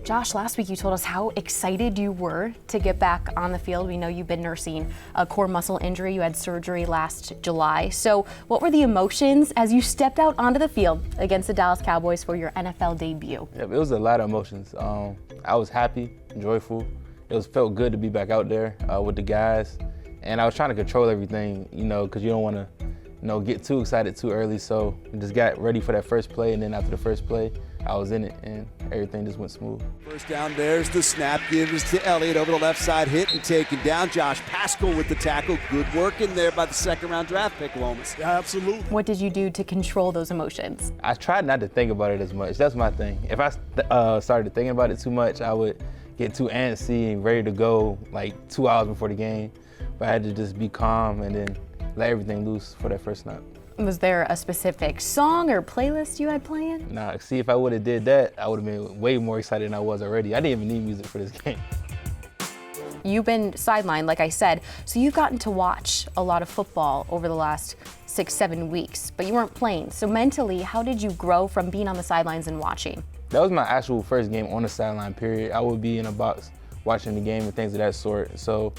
Josh, last week you told us how excited you were to get back on the field. We know you've been nursing a core muscle injury. You had surgery last July. So what were the emotions as you stepped out onto the field against the Dallas Cowboys for your NFL debut? Yeah, it was a lot of emotions. I was happy, joyful. Felt good to be back out there with the guys. And I was trying to control everything, because you don't want to get too excited too early. So we just got ready for that first play, and then after the first play, I was in it, and everything just went smooth. First down, there's the snap, gives to Elliott over the left side, hit and taken down. Josh Paschal with the tackle. Good work in there by the second-round draft pick, Lomas. Yeah, absolutely. What did you do to control those emotions? I tried not to think about it as much. That's my thing. If I started thinking about it too much, I would get too antsy and ready to go like 2 hours before the game. But I had to just be calm and then let everything loose for that first snap. Was there a specific song or playlist you had playing? Nah, see, if I would have did that, I would have been way more excited than I was already. I didn't even need music for this game. You've been sidelined, like I said, so you've gotten to watch a lot of football over the last 6-7 weeks, but you weren't playing. So mentally, how did you grow from being on the sidelines and watching? That was my actual first game on the sideline, period. I would be in a box watching the game and things of that sort. So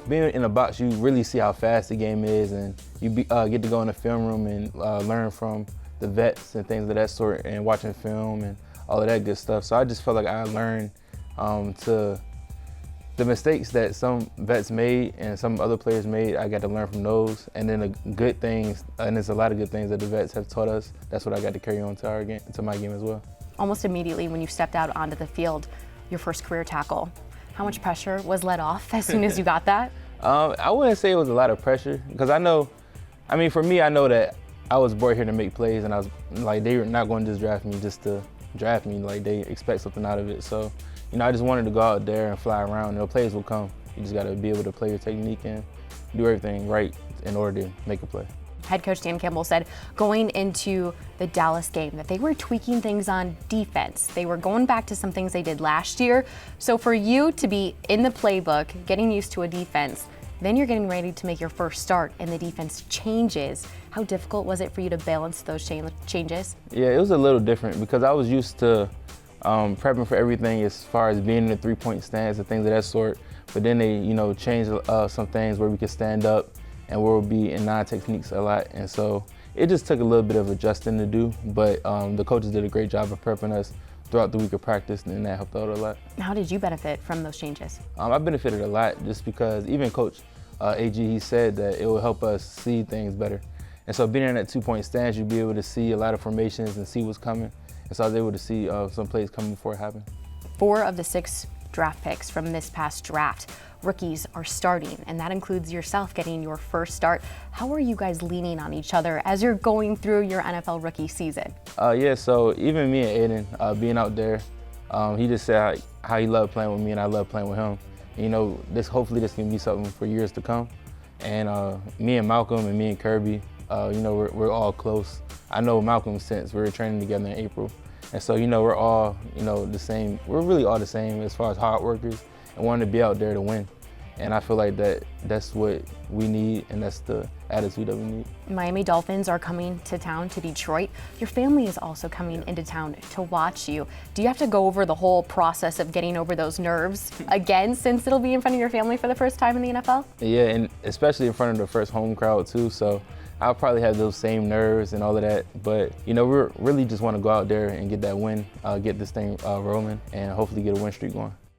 being in a box, you really see how fast the game is, and you get to go in the film room and learn from the vets and things of that sort, and watching film and all of that good stuff. So I just felt like I learned to the mistakes that some vets made and some other players made. I got to learn from those, and then the good things, and there's a lot of good things that the vets have taught us. That's what I got to carry on to our game, to my game as well. Almost immediately when you stepped out onto the field, your first career tackle, how much pressure was let off as soon as you got that? I wouldn't say it was a lot of pressure, because for me, I know that I was brought here to make plays, and I was like, they were not going to just draft me just to draft me. Like, they expect something out of it. So, I just wanted to go out there and fly around, and the plays will come. You just got to be able to play your technique and do everything right in order to make a play. Head coach Dan Campbell said going into the Dallas game that they were tweaking things on defense. They were going back to some things they did last year. So for you to be in the playbook, getting used to a defense, then you're getting ready to make your first start and the defense changes. How difficult was it for you to balance those changes? Yeah, it was a little different because I was used to prepping for everything as far as being in the three-point stance and things of that sort. But then they, changed some things where we could stand up and we'll be in non-techniques a lot. And so it just took a little bit of adjusting to do, but the coaches did a great job of prepping us throughout the week of practice, and that helped out a lot. How did you benefit from those changes? I benefited a lot just because even Coach AG, he said that it will help us see things better. And so being in that two-point stance, you'll be able to see a lot of formations and see what's coming. And so I was able to see some plays coming before it happened. 4 of the 6 draft picks from this past draft, rookies are starting, and that includes yourself getting your first start. How are you guys leaning on each other as you're going through your NFL rookie season? Yeah, so even me and Aiden being out there, he just said how he loved playing with me and I love playing with him. Hopefully this can be something for years to come. And me and Malcolm and me and Kirby, we're all close. I know Malcolm since we were training together in April. And so, we're all, the same. We're really all the same as far as hard workers and wanting to be out there to win. And I feel like that's what we need, and that's the attitude that we need. Miami Dolphins are coming to town to Detroit. Your family is also coming into town to watch you. Do you have to go over the whole process of getting over those nerves again, since it'll be in front of your family for the first time in the NFL? Yeah, and especially in front of the first home crowd too. So I'll probably have those same nerves and all of that. But, we really just want to go out there and get that win, get this thing rolling, and hopefully get a win streak going.